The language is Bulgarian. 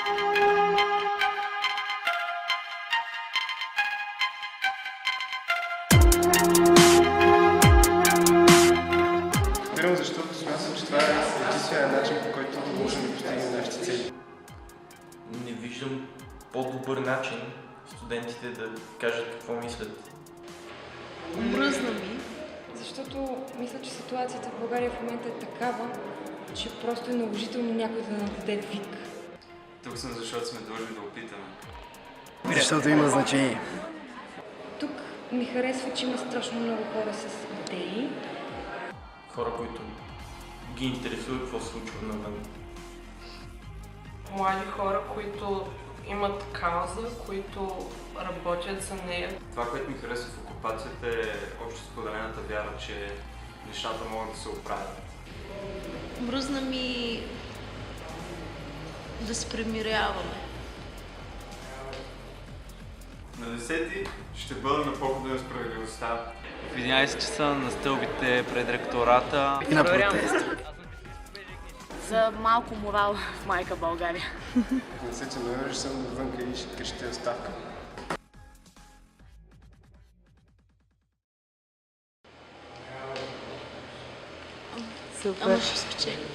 Спирам, защото смятам, че това е единствения начин, по който можем да постигнем нашите цели. Не виждам по-добър начин студентите да кажат какво мислят. Мръзна ми. Защото мисля, че ситуацията в България в момента е такава, че просто е наложително някой да нададе вик. Тук съм, защото сме длъжни да опитаме. Защото има значение. Тук ми харесва, че има страшно много хора с идеи. Хора, които ги интересува какво се случва навън. Млади хора, които имат кауза, които работят за нея. Това, което ми харесва в окупацията е общо споделената вяра, че нещата могат да се оправят. Мръзна ми да се примиряваме. На 10-ти ще бъда на похода на справедливостта. В 11 часа на стълбите пред ректората. И на протест. За малко морал в майка България. На 10 ноември съм навънка и ще крещя оставка. Ама ще спечели.